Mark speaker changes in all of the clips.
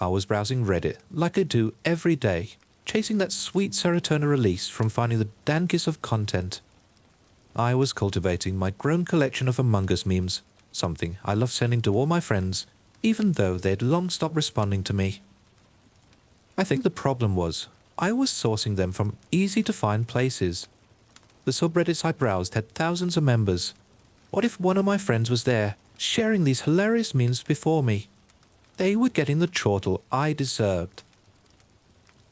Speaker 1: I was browsing Reddit like I do every day, chasing that sweet serotonin release from finding the dankest of content. I was cultivating my grown collection of Among Us memes, something I love sending to all my friends, even though they had long stopped responding to me. I think the problem was, I was sourcing them from easy-to-find places. The subreddits I browsed had thousands of members. What if one of my friends was there, sharing these hilarious memes before me? They were getting the chortle I deserved.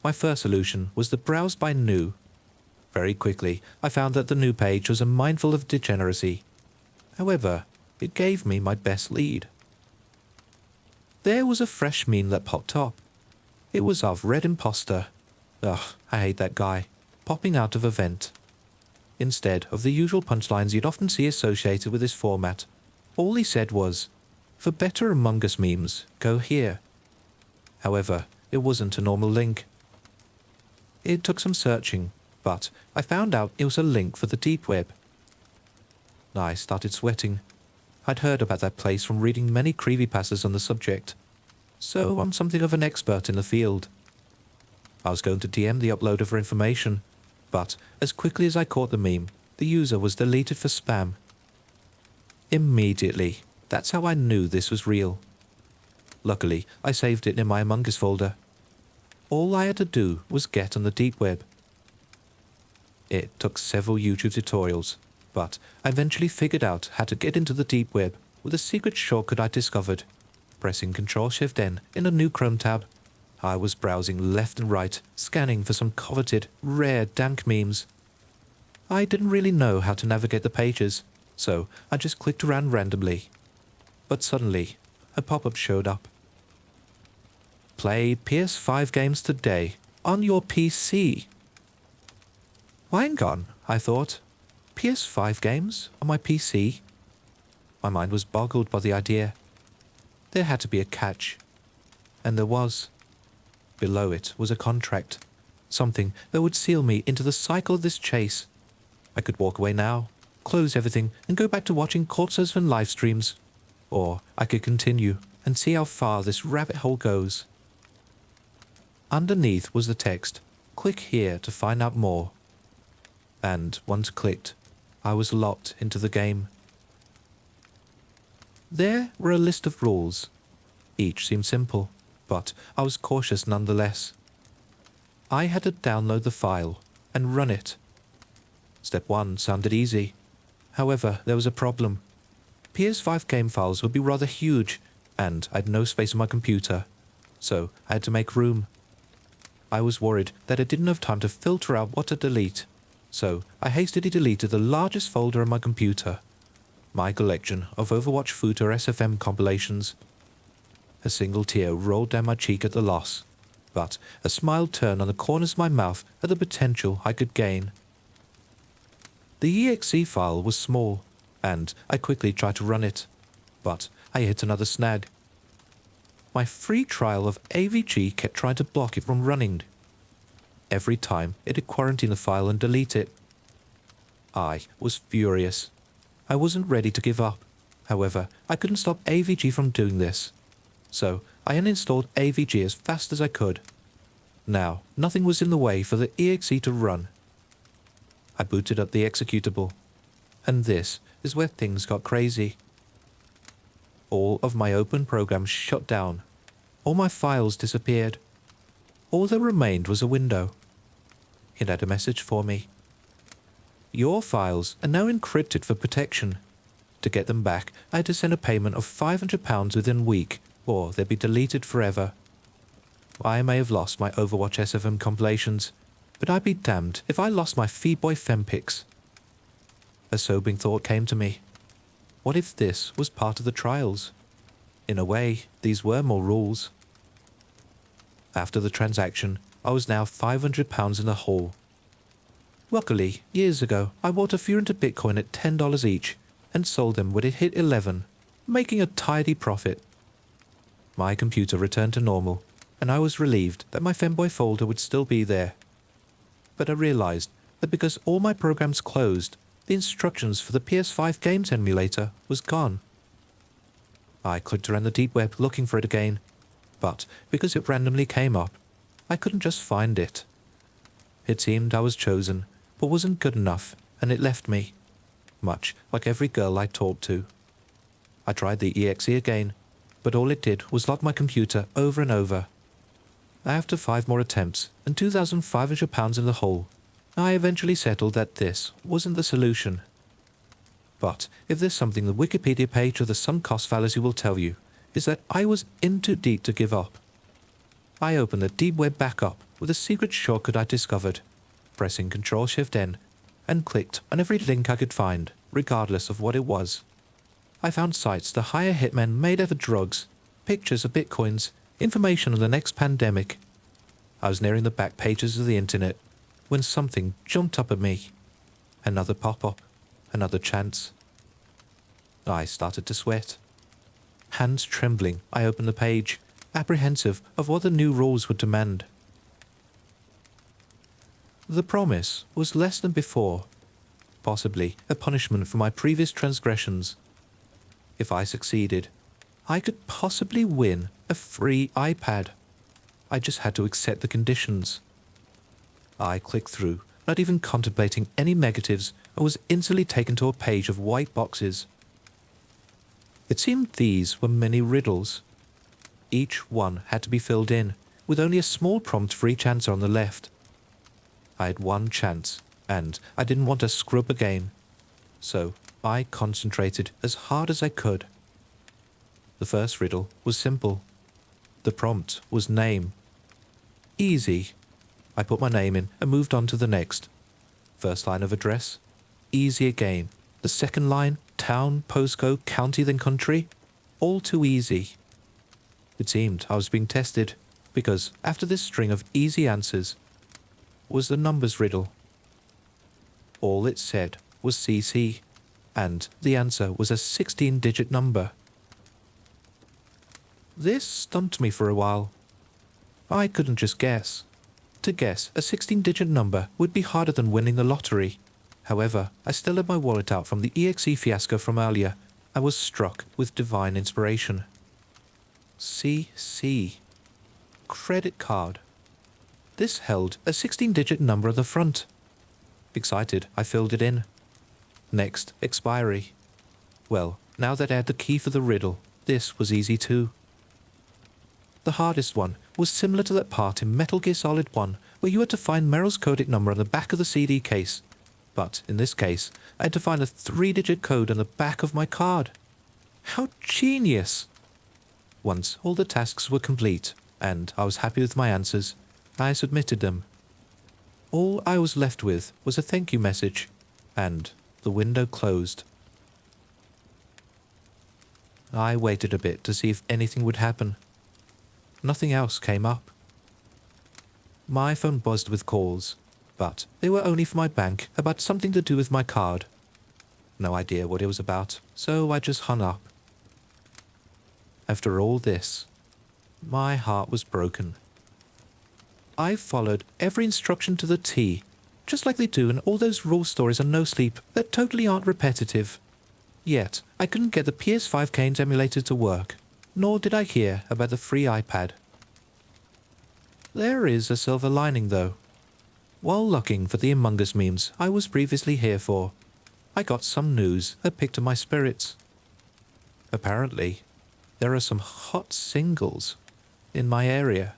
Speaker 1: My first solution was to browse by new. Very quickly, I found that the new page was a mindful of degeneracy. However, it gave me my best lead. There was a fresh meme that popped up. It was of Creepypasta. Ugh, I hate that guy. Popping out of a vent. Instead of the usual punchlines you'd often see associated with this format, all he said was, "For better Among Us memes, go here." However, it wasn't a normal link. It took some searching, but I found out it was a link for the deep web. I started sweating. I'd heard about that place from reading many creepypastas on the subject, so I'm something of an expert in the field. I was going to DM the uploader for information, but as quickly as I caught the meme, the user was deleted for spam. Immediately, that's how I knew this was real. Luckily, I saved it in my Among Us folder. All I had to do was get on the deep web. It took several YouTube tutorials, but I eventually figured out how to get into the deep web with a secret shortcut I discovered. Pressing Ctrl-Shift-N in a new Chrome tab, I was browsing left and right, scanning for some coveted, rare, dank memes. I didn't really know how to navigate the pages, so I just clicked around randomly. But suddenly, a pop-up showed up. Play PS5 games today on your PC. Hang on, I thought. PS5 games on my PC? My mind was boggled by the idea. There had to be a catch. And there was. Below it was a contract. Something that would seal me into the cycle of this chase. I could walk away now, close everything, and go back to watching courses and live streams. Or I could continue and see how far this rabbit hole goes. Underneath was the text, "Click here to find out more." And once clicked, I was locked into the game. There were a list of rules. Each seemed simple, but I was cautious nonetheless. I had to download the file and run it. Step 1 sounded easy. However, there was a problem. PS5 game files would be rather huge, and I had no space on my computer, so I had to make room. I was worried that I didn't have time to filter out what to delete, so I hastily deleted the largest folder on my computer, my collection of Overwatch Footer SFM compilations. A single tear rolled down my cheek at the loss, but a smile turned on the corners of my mouth at the potential I could gain. The exe file was small, and I quickly tried to run it, but I hit another snag. My free trial of AVG kept trying to block it from running. Every time it'd quarantine the file and delete it. I was furious. I wasn't ready to give up. However, I couldn't stop AVG from doing this. So I uninstalled AVG as fast as I could. Now, nothing was in the way for the exe to run. I booted up the executable. And this is where things got crazy. All of my open programs shut down. All my files disappeared. All that remained was a window. It had a message for me. Your files are now encrypted for protection. To get them back, I had to send a payment of £500 within a week, or they'd be deleted forever. I may have lost my Overwatch SFM compilations, but I'd be damned if I lost my Feedboy fempics. A sobering thought came to me. What if this was part of the trials? In a way, these were more rules. After the transaction, I was now £500 in the hole. Luckily, years ago, I bought a few into Bitcoin at $10 each and sold them when it hit 11, making a tidy profit. My computer returned to normal, and I was relieved that my Femboy folder would still be there. But I realized that because all my programs closed, the instructions for the PS5 games emulator was gone. I clicked around the deep web looking for it again, but because it randomly came up, I couldn't just find it. It seemed I was chosen, but wasn't good enough, and it left me, much like every girl I talked to. I tried the EXE again, but all it did was lock my computer over and over. After 5 more attempts and £2,500 in the hole, I eventually settled that this wasn't the solution. But if there's something the Wikipedia page of the sunk cost fallacy will tell you, is that I was in too deep to give up. I opened the deep web back up with a secret shortcut I discovered, pressing Ctrl-Shift-N, and clicked on every link I could find, regardless of what it was. I found sites to hire hitmen made out of drugs, pictures of bitcoins, information on the next pandemic. I was nearing the back pages of the internet when something jumped up at me. Another pop-up, another chance. I started to sweat. Hands trembling, I opened the page, apprehensive of what the new rules would demand. The promise was less than before, possibly a punishment for my previous transgressions. If I succeeded, I could possibly win a free iPad. I just had to accept the conditions. I clicked through, not even contemplating any negatives, and was instantly taken to a page of white boxes. It seemed these were many riddles. Each one had to be filled in, with only a small prompt for each answer on the left. I had one chance, and I didn't want to screw up again, so I concentrated as hard as I could. The first riddle was simple. The prompt was name. Easy. I put my name in and moved on to the next. First line of address. Easy again. The second line, town, postcode, county, then country. All too easy. It seemed I was being tested, because after this string of easy answers was the numbers riddle. All it said was CC, and the answer was a 16-digit number. This stumped me for a while. I couldn't just guess. To guess a 16-digit number would be harder than winning the lottery. However, I still had my wallet out from the EXE fiasco from earlier and was struck with divine inspiration. CC. Credit card. This held a 16-digit number at the front. Excited, I filled it in. Next, expiry. Well, now that I had the key for the riddle, this was easy too. The hardest one was similar to that part in Metal Gear Solid 1 where you had to find Meryl's codec number on the back of the CD case. But in this case, I had to find a 3-digit code on the back of my card. How genius! Once all the tasks were complete, and I was happy with my answers, I submitted them. All I was left with was a thank you message, and the window closed. I waited a bit to see if anything would happen. Nothing else came up. My phone buzzed with calls, but they were only from my bank about something to do with my card. No idea what it was about, so I just hung up. After all this, my heart was broken. I followed every instruction to the T, just like they do in all those rule stories on No Sleep that totally aren't repetitive. Yet, I couldn't get the PS5 Canes emulator to work, nor did I hear about the free iPad. There is a silver lining, though. While looking for the Among Us memes I was previously here for, I got some news that picked up my spirits. Apparently, there are some hot singles in my area.